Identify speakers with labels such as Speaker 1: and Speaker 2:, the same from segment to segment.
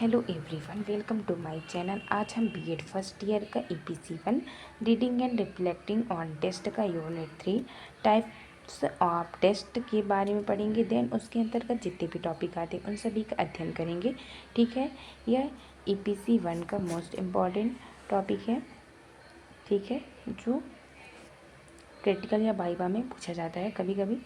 Speaker 1: Hello everyone, welcome to my channel. आज हम BEd first year का EPC 1 reading and reflecting on test का unit 3 types of test के बारे में पढ़ेंगे। देन उसके अंतर्गत जितने भी टॉपिक आते हैं उन सभी का अध्ययन करेंगे। ठीक है, यह ईपीसी 1 का मोस्ट इम्पॉर्टेंट टॉपिक है। ठीक है, जो क्रिटिकल या वाइवा में पूछा जाता है कभी कभी।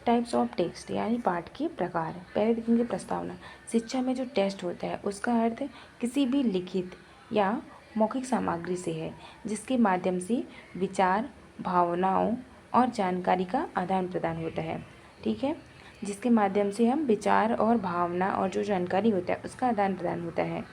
Speaker 1: टाइप्स ऑफ टेक्स्ट यानी पाठ के प्रकार। पहले देखेंगे प्रस्तावना। शिक्षा में जो टेस्ट होता है उसका अर्थ किसी भी लिखित या मौखिक सामग्री से है जिसके माध्यम से विचार, भावनाओं और जानकारी का आदान प्रदान होता है। ठीक है, जिसके माध्यम से हम विचार और भावना और जो जानकारी होता है उसका आदान प्रदान होता है।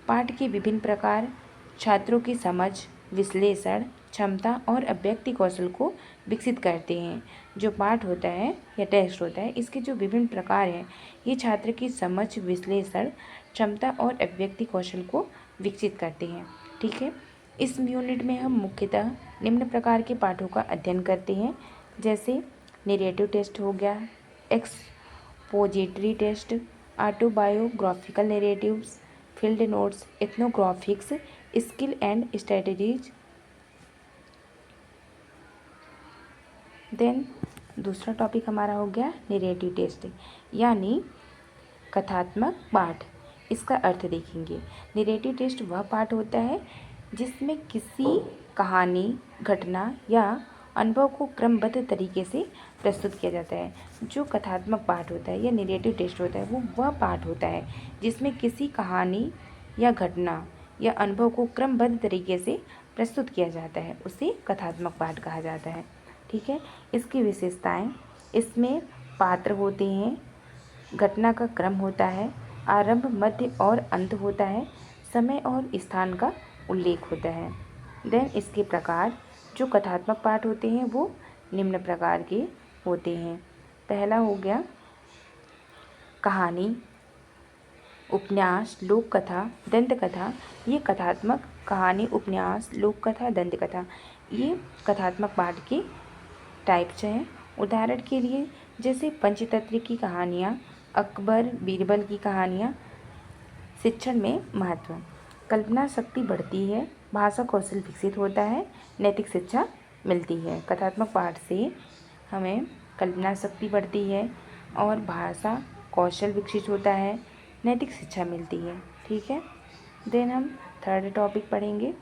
Speaker 1: पाठ के विभिन्न प्रकार छात्रों की समझ, विश्लेषण क्षमता और अभिव्यक्ति कौशल को विकसित करते हैं। जो पाठ होता है या टेस्ट होता है, इसके जो विभिन्न प्रकार हैं ये छात्र की समझ, विश्लेषण क्षमता और अभिव्यक्ति कौशल को विकसित करते हैं। ठीक है, इस यूनिट में हम मुख्यतः निम्न प्रकार के पाठों का अध्ययन करते हैं, जैसे नैरेटिव टेस्ट हो गया, expository test, autobiographical narratives, field notes, ethnographics, skill and strategies. Then दूसरा टॉपिक हमारा हो गया नैरेटिव टेस्ट यानी कथात्मक पाठ। इसका अर्थ देखेंगे। नैरेटिव टेस्ट वह पाठ होता है जिसमें किसी कहानी, घटना या अनुभव को क्रमबद्ध तरीके से प्रस्तुत किया जाता है। जो कथात्मक पाठ होता है या नैरेटिव टेस्ट होता है वो वह पाठ होता है जिसमें किसी कहानी या घटना या अनुभव को क्रमबद्ध तरीके से प्रस्तुत किया जाता है, उसे कथात्मक पाठ कहा जाता है। ठीक है, इसकी विशेषताएं, इसमें पात्र होते हैं, घटना का क्रम होता है, आरंभ, मध्य और अंत होता है, समय और स्थान का उल्लेख होता है। देन इसके प्रकार, जो कथात्मक पाठ होते हैं वो निम्न प्रकार के होते हैं। पहला हो गया कहानी, उपन्यास, लोक कथा, दंत कथा। ये कथात्मक कहानी, उपन्यास, लोक कथा, दंत कथा ये कथात्मक पाठ के टाइप्स हैं। उदाहरण के लिए जैसे पंचतंत्र की कहानियाँ, अकबर बीरबल की कहानियाँ। शिक्षण में महत्व, कल्पना शक्ति बढ़ती है, भाषा कौशल विकसित होता है, नैतिक शिक्षा मिलती है। कथात्मक पाठ से हमें कल्पना शक्ति बढ़ती है और भाषा कौशल विकसित होता है, नैतिक शिक्षा मिलती है। ठीक है, देन हम थर्ड टॉपिक पढ़ेंगे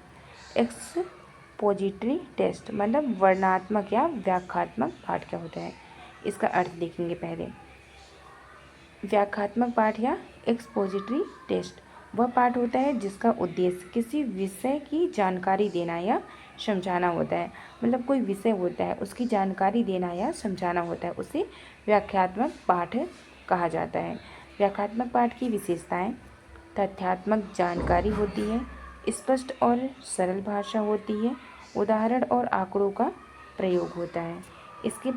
Speaker 1: एक्सपोजिटरी टेस्ट, मतलब वर्णनात्मक या व्याख्यात्मक पाठ क्या होता है, इसका अर्थ देखेंगे। पहले व्याख्यात्मक पाठ या एक्सपोजिटरी टेस्ट वह पाठ होता है जिसका उद्देश्य किसी विषय की जानकारी देना या समझाना होता है। मतलब कोई विषय होता है उसकी जानकारी देना या समझाना होता है, उसे व्याख्यात्मक पाठ कहा जाता है। व्याख्यात्मक पाठ की विशेषताएं, तथ्यात्मक जानकारी होती है, स्पष्ट और सरल भाषा होती है, उदाहरण और आंकड़ों का प्रयोग होता है। इसके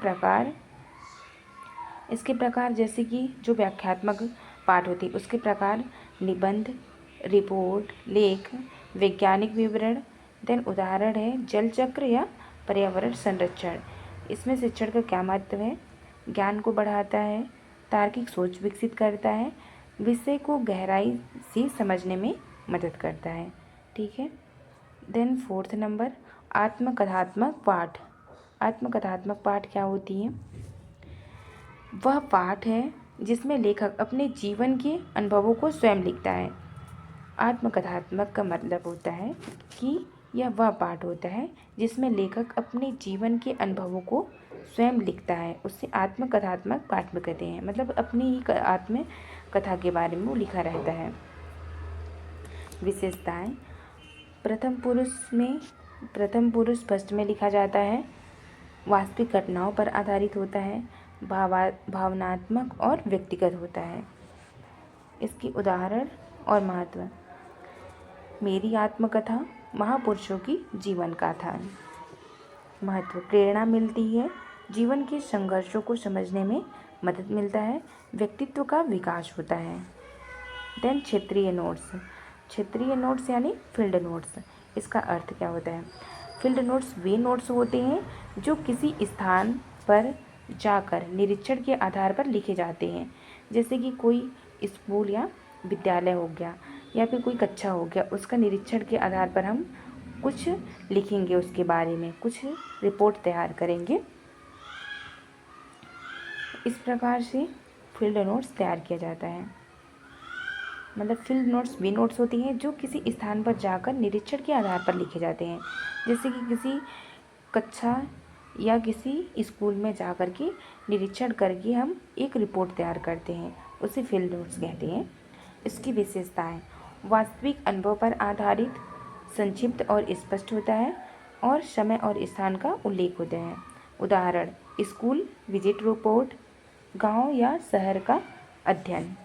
Speaker 1: प्रकार जैसे कि जो व्याख्यात्मक पाठ होती है उसके प्रकार निबंध, रिपोर्ट, लेख, वैज्ञानिक विवरण। देन उदाहरण है जल चक्र या पर्यावरण संरक्षण। इसमें शिक्षण का क्या महत्व है, ज्ञान को बढ़ाता है, तार्किक सोच विकसित करता है, विषय को गहराई से समझने में मदद करता है। ठीक है, देन फोर्थ नंबर आत्मकथात्मक पाठ। आत्मकथात्मक पाठ क्या होती है, वह पाठ है जिसमें लेखक अपने जीवन के अनुभवों को स्वयं लिखता है। आत्मकथात्मक का मतलब होता है कि यह वह पाठ होता है जिसमें लेखक अपने जीवन के अनुभवों को स्वयं लिखता है, उससे आत्मकथात्मक पाठ में कहते हैं। मतलब अपनी ही आत्मकथा के बारे में वो लिखा रहता है। विशेषताएं, प्रथम पुरुष फर्स्ट में लिखा जाता है, वास्तविक घटनाओं पर आधारित होता है, भावनात्मक और व्यक्तिगत होता है। इसकी उदाहरण और महत्व, मेरी आत्मकथा महापुरुषों की जीवन गाथा। महत्व, प्रेरणा मिलती है, जीवन के संघर्षों को समझने में मदद मिलता है, व्यक्तित्व का विकास होता है। देन क्षेत्रीय नोट्स यानी फील्ड नोट्स। इसका अर्थ क्या होता है, फील्ड नोट्स वे नोट्स होते हैं जो किसी स्थान पर जाकर निरीक्षण के आधार पर लिखे जाते हैं। जैसे कि कोई स्कूल या विद्यालय हो गया या फिर कोई कक्षा हो गया, उसका निरीक्षण के आधार पर हम कुछ लिखेंगे, उसके बारे में कुछ रिपोर्ट तैयार करेंगे। इस प्रकार से फील्ड नोट्स तैयार किया जाता है। मतलब फील्ड नोट्स वे नोट्स होती हैं जो किसी स्थान पर जाकर निरीक्षण के आधार पर लिखे जाते हैं। जैसे कि किसी कक्षा या किसी स्कूल में जा कर के निरीक्षण करके हम एक रिपोर्ट तैयार करते हैं, उसे फील्ड नोट्स कहते हैं। इसकी विशेषताएं: वास्तविक अनुभव पर आधारित, संक्षिप्त और स्पष्ट होता है और समय और स्थान का उल्लेख होता है। उदाहरण: स्कूल विजिट रिपोर्ट, गांव या शहर का अध्ययन।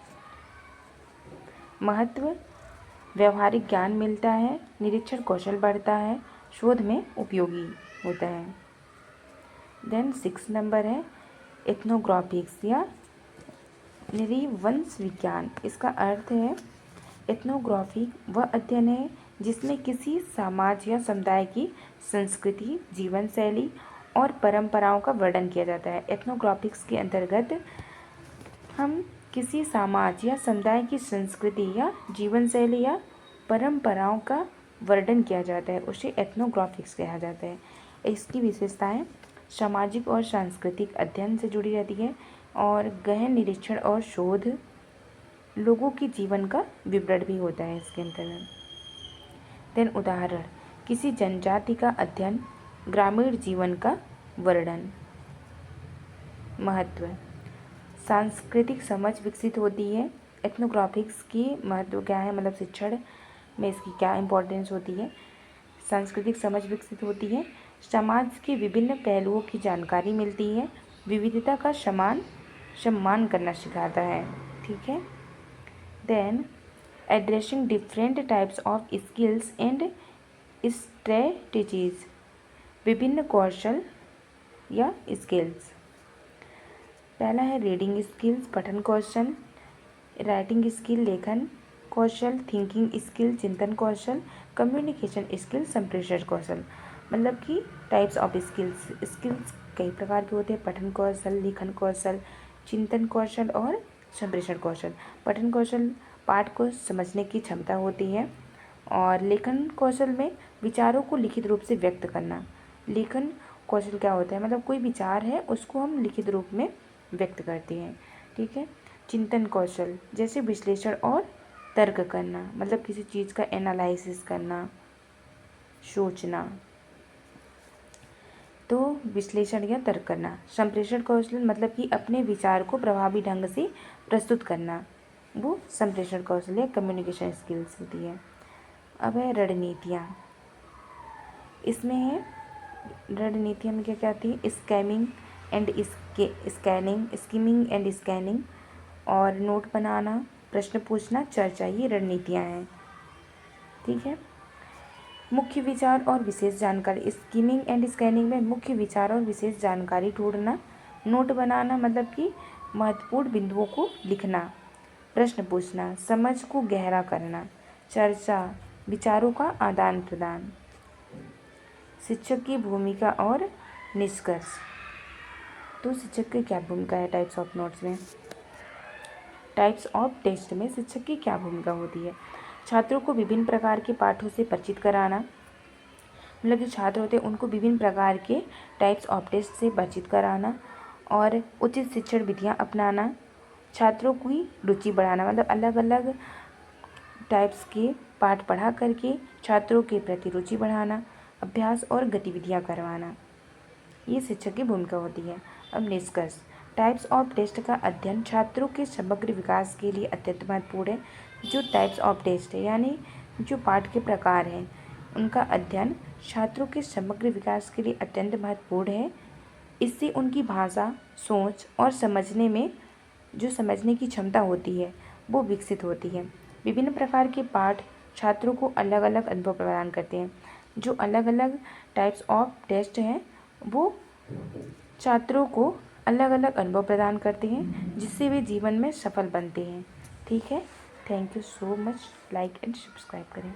Speaker 1: महत्व: व्यवहारिक ज्ञान मिलता है, निरीक्षण कौशल बढ़ता है, शोध में उपयोगी होता है। देन 6 नंबर है एथनोग्राफिक्स या नृवंश विज्ञान। इसका अर्थ है एथनोग्राफी वह अध्ययन है जिसमें किसी समाज या समुदाय की संस्कृति, जीवन शैली और परंपराओं का वर्णन किया जाता है। एथनोग्राफिक्स के अंतर्गत हम किसी समाज या समुदाय की संस्कृति या जीवन शैली या परंपराओं का वर्णन किया जाता है, उसे एथनोग्राफिक्स कहा जाता है। इसकी विशेषताएं: सामाजिक और सांस्कृतिक अध्ययन से जुड़ी रहती है और गहन निरीक्षण और शोध, लोगों के जीवन का विवरण भी होता है इसके अंतर्गत। देन उदाहरण: किसी जनजाति का अध्ययन, ग्रामीण जीवन का वर्णन। महत्व: सांस्कृतिक समझ विकसित होती है। एथनोग्राफिक्स की महत्व क्या है, मतलब शिक्षण में इसकी क्या इम्पोर्टेंस होती है। सांस्कृतिक समझ विकसित होती है, समाज के विभिन्न पहलुओं की जानकारी मिलती है, विविधता का सम्मान करना सिखाता है। ठीक है। Then addressing different types of skills and strategies, विभिन्न कौशल या स्किल्स। पहला है रीडिंग स्किल्स, पठन कौशल, राइटिंग स्किल, लेखन कौशल, थिंकिंग स्किल, चिंतन कौशल, कम्युनिकेशन स्किल, संप्रेषण कौशल। मतलब कि टाइप्स ऑफ स्किल्स कई प्रकार के होते हैं: पठन कौशल, लेखन कौशल, चिंतन कौशल और संप्रेषण कौशल। पठन कौशल पाठ को समझने की क्षमता होती है और लेखन कौशल में विचारों को लिखित रूप से व्यक्त करना। लेखन कौशल क्या होता है, मतलब कोई विचार है उसको हम लिखित रूप में व्यक्त करते हैं। ठीक है। चिंतन कौशल जैसे विश्लेषण और तर्क करना, मतलब किसी चीज़ का एनालिसिस करना, सोचना, तो विश्लेषण या तर्क करना। संप्रेषण कौशल मतलब कि अपने विचार को प्रभावी ढंग से प्रस्तुत करना, वो संप्रेषण कौशल या कम्युनिकेशन स्किल्स होती है। अब है रणनीतियाँ। इसमें है रणनीतियाँ में क्या क्या आती है: स्कीमिंग एंड स्कैनिंग और नोट बनाना, प्रश्न पूछना, चर्चा, ये रणनीतियाँ हैं। ठीक है। मुख्य विचार और विशेष जानकारी। स्कीमिंग एंड स्कैनिंग में मुख्य विचार और विशेष जानकारी ढूंढना। नोट बनाना मतलब कि महत्वपूर्ण बिंदुओं को लिखना। प्रश्न पूछना, समझ को गहरा करना। चर्चा, विचारों का आदान प्रदान। शिक्षक की भूमिका और निष्कर्ष। तो शिक्षक की क्या भूमिका है टाइप्स ऑफ नोट्स में? टाइप्स ऑफ टेस्ट में शिक्षक की क्या भूमिका होती है? छात्रों को विभिन्न प्रकार के पाठों से परिचित कराना, मतलब जो छात्र होते हैं उनको विभिन्न प्रकार के टाइप्स ऑफ टेस्ट से परिचित कराना और उचित शिक्षण विधियाँ अपनाना। छात्रों की रुचि बढ़ाना, मतलब अलग अलग टाइप्स के पाठ पढ़ा करके छात्रों के प्रति रुचि बढ़ाना, अभ्यास और गतिविधियाँ करवाना, ये शिक्षक की भूमिका होती है। अब निष्कर्ष। टाइप्स ऑफ टेस्ट का अध्ययन छात्रों के समग्र विकास के लिए अत्यंत महत्वपूर्ण है। जो टाइप्स ऑफ टेस्ट है यानी जो पाठ के प्रकार हैं उनका अध्ययन छात्रों के समग्र विकास के लिए अत्यंत महत्वपूर्ण है। इससे उनकी भाषा, सोच और समझने की क्षमता होती है वो विकसित होती है। विभिन्न प्रकार के पाठ छात्रों को अलग अलग अनुभव प्रदान करते हैं। जो अलग अलग टाइप्स ऑफ टेस्ट हैं वो छात्रों को अलग अलग अनुभव प्रदान करते हैं जिससे वे जीवन में सफल बनते हैं। ठीक है। Thank you so much. Like and subscribe करें।